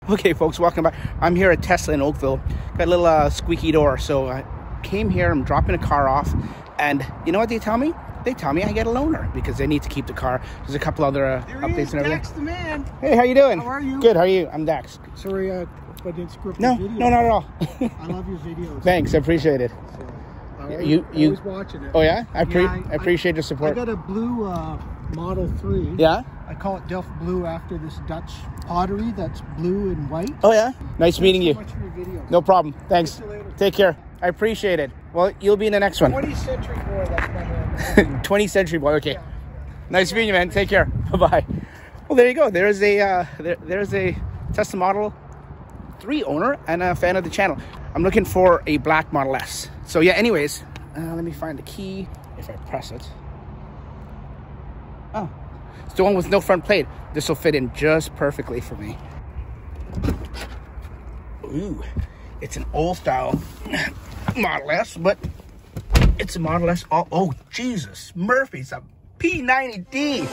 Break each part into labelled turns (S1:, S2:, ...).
S1: Okay, folks, welcome back. I'm here at Tesla in Oakville. Got a little squeaky door, so I came here. I'm dropping a car off, and you know what they tell me? They tell me I get a loaner because they need to keep the car. There's a couple other updates and everything.
S2: Dax the man.
S1: Hey, how you doing?
S2: How are you?
S1: Good. How are you? I'm Dax.
S2: Sorry, I didn't script your video.
S1: No, not at all.
S2: I love your videos.
S1: Thanks, I appreciate it.
S2: So,
S1: you
S2: always watching it.
S1: Oh yeah, I appreciate your support.
S2: I got a blue Model 3.
S1: Yeah.
S2: I call it Delft Blue after this Dutch pottery that's blue and white.
S1: Oh yeah. Nice meeting you.
S2: Thanks so much for your videos.
S1: No problem. Thanks.
S2: See you later.
S1: Take care. I appreciate it. Well, you'll be in the next one.
S2: 20th century boy, that's my name.
S1: 20th century boy. Okay.
S2: Yeah.
S1: Nice meeting you, man. Take care. Bye bye. Well, there you go. There's a Tesla Model 3 owner and a fan of the channel. I'm looking for a black Model S. So yeah. Anyways, let me find the key. If I press it. Oh, it's the one with no front plate. This will fit in just perfectly for me. Ooh, it's an old style Model S, but it's a Model S. Oh, Jesus, Murphy's a P90D.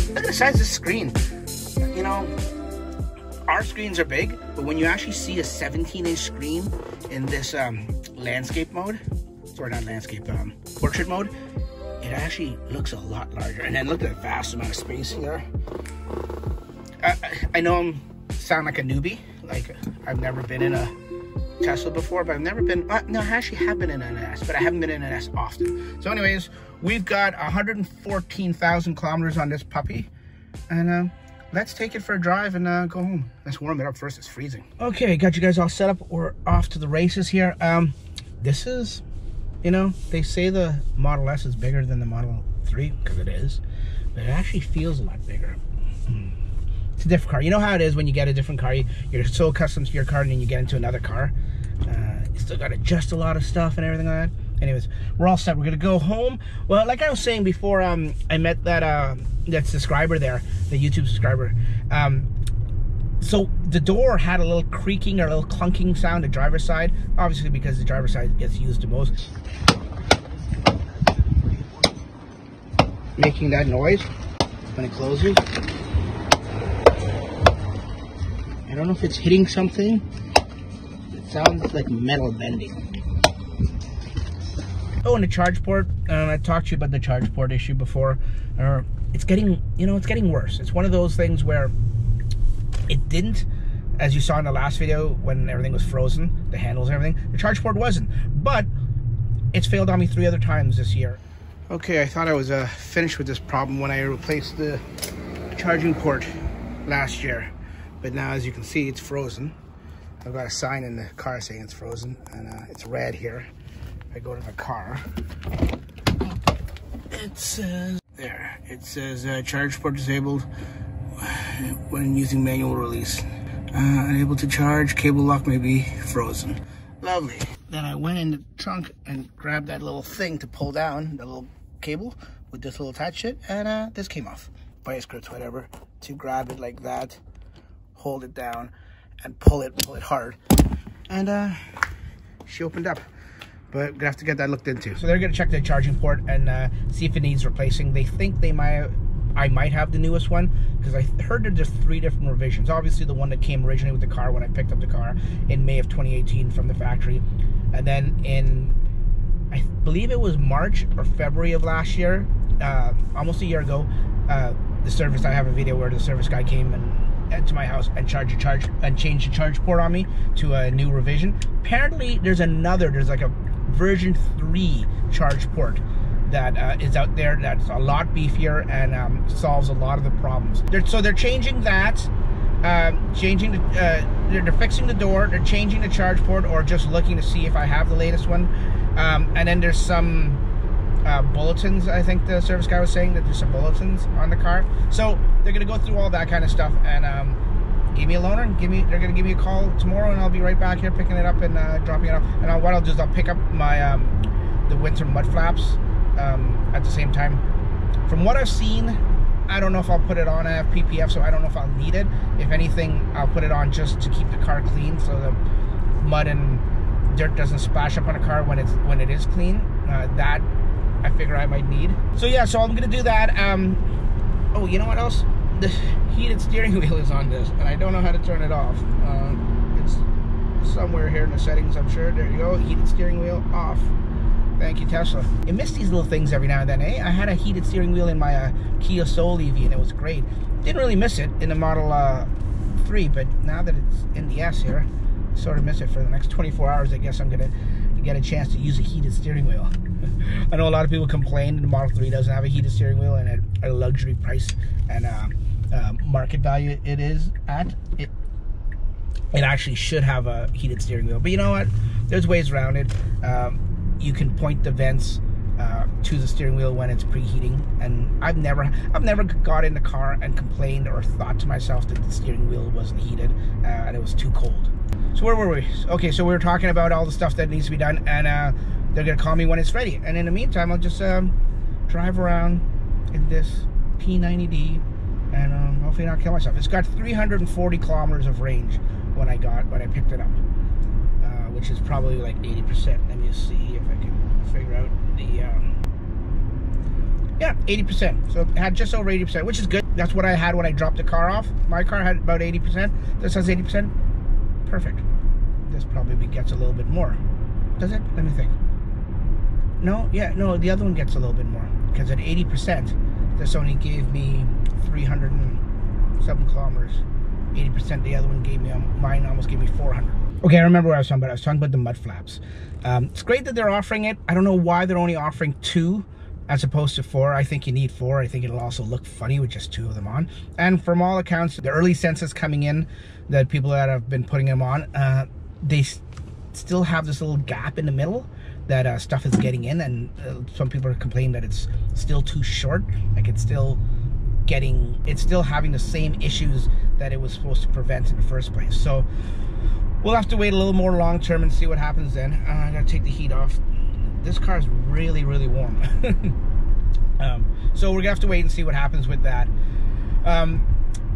S1: Look at the size of the screen. You know, our screens are big, but when you actually see a 17-inch screen in this landscape mode, sorry, not landscape, portrait mode, it actually looks a lot larger. And then look at the vast amount of space here. I know I sound like a newbie, like I've never been in a Tesla before, but I've never been, no, I actually have been in an S, but I haven't been in an S often. So anyways, we've got 114,000 kilometers on this puppy, and let's take it for a drive and go home. Let's warm it up first. It's freezing. Okay, got you guys all set up. We're off to the races here. This is, you know, they say the Model S is bigger than the Model 3, because it is, but it actually feels a lot bigger. It's a different car. You know how it is when you get a different car. You're so accustomed to your car, and then you get into another car. You still got to adjust a lot of stuff and everything like that. Anyways, we're all set. We're gonna go home. Well, like I was saying before, I met that subscriber there, the YouTube subscriber. So the door had a little creaking or a little clunking sound, the driver's side, obviously because the driver's side gets used the most, making that noise when it closes. I don't know if it's hitting something. It sounds like metal bending. Oh, and the charge port, I talked to you about the charge port issue before. It's getting, you know, it's getting worse. It's one of those things where it didn't, as you saw in the last video when everything was frozen, the handles and everything, the charge port wasn't. But it's failed on me 3 other times this year. Okay, I thought I was finished with this problem when I replaced the charging port last year. But now, as you can see, it's frozen. I've got a sign in the car saying it's frozen, and it's red here. I go to the car, it says, there, it says charge port disabled when using manual release. Unable to charge, cable lock may be frozen. Lovely. Then I went in the trunk and grabbed that little thing to pull down, the little cable with this little attach shit, and this came off. Vice grips, whatever, to grab it like that, hold it down, and pull it hard. And she opened up. But we're gonna have to get that looked into. So they're gonna check the charging port and see if it needs replacing. They think I might have the newest one, because I heard that there's 3 different revisions. Obviously the one that came originally with the car when I picked up the car in May of 2018 from the factory. And then in, I believe it was March or February of last year, almost a year ago, the service, I have a video where the service guy came and to my house and changed the charge port on me to a new revision. Apparently there's like a version 3 charge port that is out there that's a lot beefier and solves a lot of the problems. So they're changing that, they're fixing the door, they're changing the charge port, or just looking to see if I have the latest one. And then there's some bulletins, I think the service guy was saying that there's some bulletins on the car. So they're gonna go through all that kind of stuff and give me a loaner and they're gonna give me a call tomorrow, and I'll be right back here picking it up and dropping it off. And what I'll do is I'll pick up my the winter mud flaps at the same time. From what I've seen, I don't know if I'll put it on. I have PPF, so I don't know if I'll need it. If anything, I'll put it on just to keep the car clean, so the mud and dirt doesn't splash up on a car when it is clean. That I figure I might need. So yeah, so I'm gonna do that. Oh, you know what else? The heated steering wheel is on this, and I don't know how to turn it off. It's somewhere here in the settings, I'm sure. There you go, heated steering wheel off. Thank you, Tesla. You miss these little things every now and then, eh? I had a heated steering wheel in my Kia Soul EV, and it was great. Didn't really miss it in the Model 3, but now that it's in the S here, sort of miss it for the next 24 hours. I guess I'm gonna get a chance to use a heated steering wheel. I know a lot of people complain the Model 3 doesn't have a heated steering wheel, and at a luxury price and market value it is at, it actually should have a heated steering wheel. But you know what? There's ways around it. You can point the vents to the steering wheel when it's preheating, and I've never got in the car and complained or thought to myself that the steering wheel wasn't heated and it was too cold. So where were we? Okay, so we were talking about all the stuff that needs to be done, and they're gonna call me when it's ready. And in the meantime, I'll just drive around in this P90D and hopefully not kill myself. It's got 340 kilometers of range when I picked it up, which is probably like 80%. Let me just see if I can figure out the yeah, 80%. So it had just over 80%, which is good. That's what I had when I dropped the car off. My car had about 80%. This has 80%. Perfect. This probably gets a little bit more. Does it? Let me think. No, yeah, no, the other one gets a little bit more, because at 80%, this only gave me 307 kilometers. 80%, the other one gave me, mine almost gave me 400. Okay, I remember what I was talking about. I was talking about the mud flaps. It's great that they're offering it. I don't know why they're only offering 2 as opposed to 4. I think you need 4. I think it'll also look funny with just 2 of them on. And from all accounts, the early census coming in, that people that have been putting them on, they still have this little gap in the middle that stuff is getting in, and some people are complaining that it's still too short. Like it's still having the same issues that it was supposed to prevent in the first place. So we'll have to wait a little more long term and see what happens then. I gotta take the heat off. This car is really, really warm. So we're gonna have to wait and see what happens with that.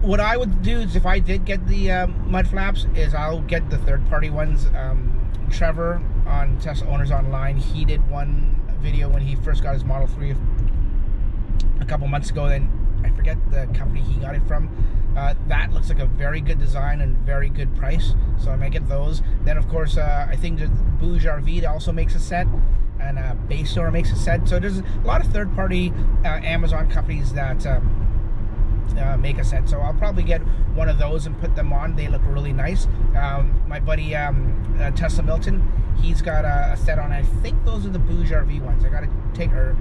S1: What I would do is, if I did get the mud flaps, is I'll get the third-party ones. Trevor on Tesla Owners Online, he did one video when he first got his Model 3 a couple months ago. Then I forget the company he got it from. That looks like a very good design and very good price, so I might get those. Then of course I think that BougeRV also makes a set, and Base Store makes a set. So there's a lot of third-party Amazon companies that make a set. So I'll probably get one of those and put them on. They look really nice. My buddy Tesla Milton, he's got a set on. I think those are the BougeRV ones. I gotta take a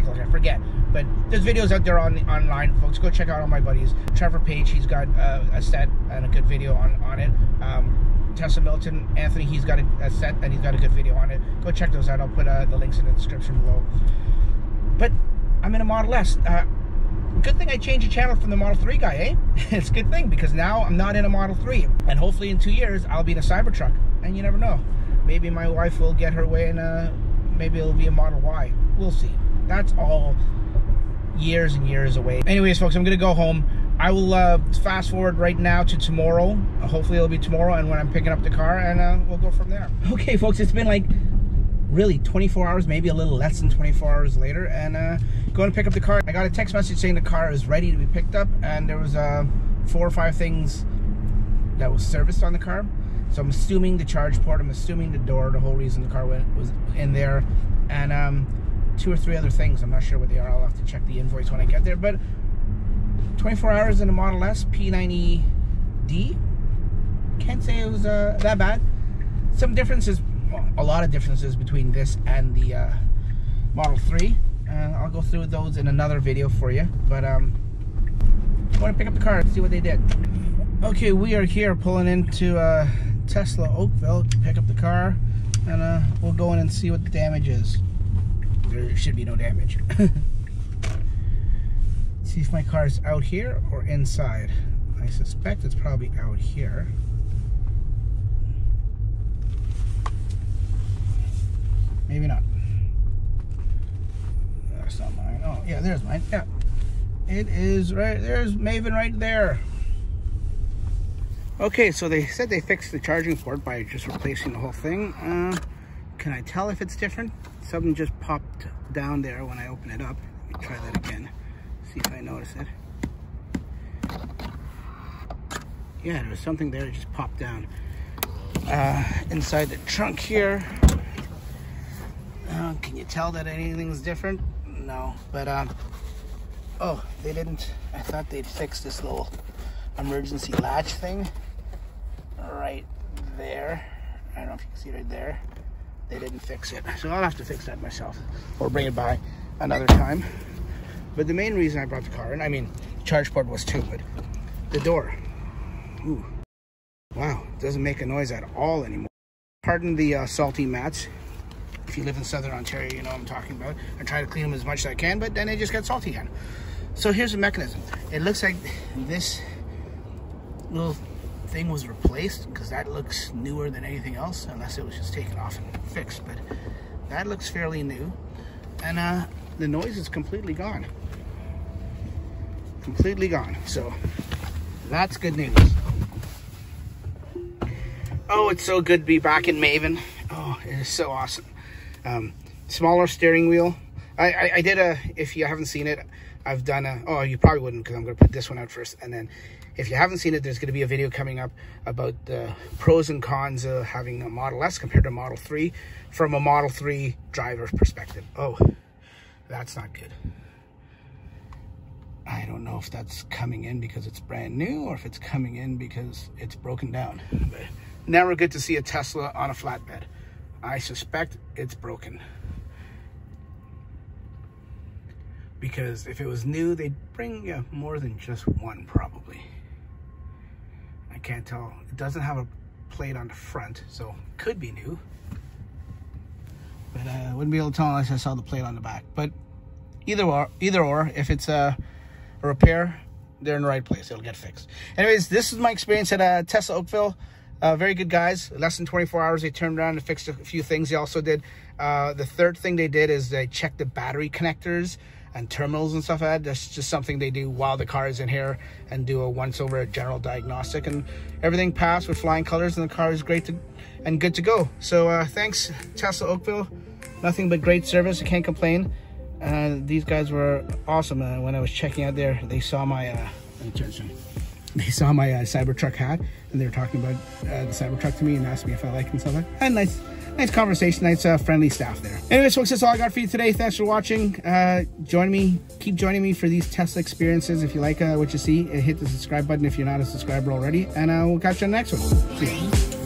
S1: look. I forget, but there's videos out there online, folks. Go check out all my buddies. Trevor Page, he's got a set and a good video on it. Tesla Milton, Anthony, he's got a set and he's got a good video on it. Go check those out. I'll put the links in the description below. But I'm in a Model S. Good thing I changed the channel from the Model 3 guy, eh? It's a good thing, because now I'm not in a Model 3. And hopefully in 2 years, I'll be in a Cybertruck. And you never know. Maybe my wife will get her way, and maybe it'll be a Model Y. We'll see. That's all years and years away. Anyways, folks, I'm going to go home. I will fast forward right now to tomorrow. Hopefully it'll be tomorrow, and when I'm picking up the car, and we'll go from there. Okay, folks, it's been like really 24 hours, maybe a little less than 24 hours later, and going to pick up the car. I got a text message saying the car is ready to be picked up, and there was 4 or 5 things that was serviced on the car. So I'm assuming the charge port, I'm assuming the door, the whole reason the car was in there, and 2 or 3 other things. I'm not sure what they are. I'll have to check the invoice when I get there. But 24 hours in a Model S P90D, can't say it was that bad. Some differences, a lot of differences between this and the Model 3. I'll go through those in another video for you. But I want to pick up the car and see what they did. Okay, we are here pulling into Tesla Oakville to pick up the car, and we'll go in and see what the damage is. There should be no damage. See if my car's out here or inside. I suspect it's probably out here. Maybe not. That's not mine. Oh, yeah, there's mine. Yeah. It is right. There's Maven right there. Okay, so they said they fixed the charging port by just replacing the whole thing. Can I tell if it's different? something just popped down there when I open it up. Let me try that again, see if I notice it. Yeah, there was something there that just popped down inside the trunk here. Can you tell that anything's different? No, but oh, they didn't. I thought they'd fix this little emergency latch thing right there. I don't know if you can see right there. They didn't fix it, so I'll have to fix that myself or bring it by another time. But the main reason I brought the car, and I mean, the charge port was too, but the door. Ooh, wow, it doesn't make a noise at all anymore. Pardon the salty mats. If you live in Southern Ontario, you know what I'm talking about. I try to clean them as much as I can, but then they just get salty again. So here's the mechanism. It looks like this little thing was replaced, because that looks newer than anything else, unless it was just taken off and fixed. But that looks fairly new, and the noise is completely gone. Completely gone. So that's good news. Oh, it's so good to be back in Maven. Oh, it is so awesome. Smaller steering wheel. I did a, if you haven't seen it, I've done a, oh, you probably wouldn't, because I'm going to put this one out first, and then if you haven't seen it, there's going to be a video coming up about the pros and cons of having a Model S compared to a Model 3 from a Model 3 driver's perspective. Oh, that's not good. I don't know if that's coming in because it's brand new or if it's coming in because it's broken down. But never good to see a Tesla on a flatbed. I suspect it's broken. Because if it was new, they'd bring you more than just one, probably. I can't tell. It doesn't have a plate on the front, so it could be new. But I wouldn't be able to tell unless I saw the plate on the back. But either or, if it's a repair, they're in the right place. It'll get fixed. Anyways, this is my experience at Tesla Oakville. Very good guys. Less than 24 hours, they turned around and fixed a few things. They also did, the third thing they did is they checked the battery connectors and terminals and stuff like that. That's just something they do while the car is in here, and do a once over a general diagnostic, and everything passed with flying colors, and the car is great and good to go. So thanks Tesla Oakville, nothing but great service. I can't complain. These guys were awesome. When I was checking out there, they saw my Cybertruck hat, and they were talking about the Cybertruck to me and asked me if I liked it and stuff like that. And nice conversation, nice friendly staff there. Anyways, folks, that's all I got for you today. Thanks for watching. Keep joining me for these Tesla experiences. If you like what you see, hit the subscribe button if you're not a subscriber already, and we'll catch you on the next one. See ya.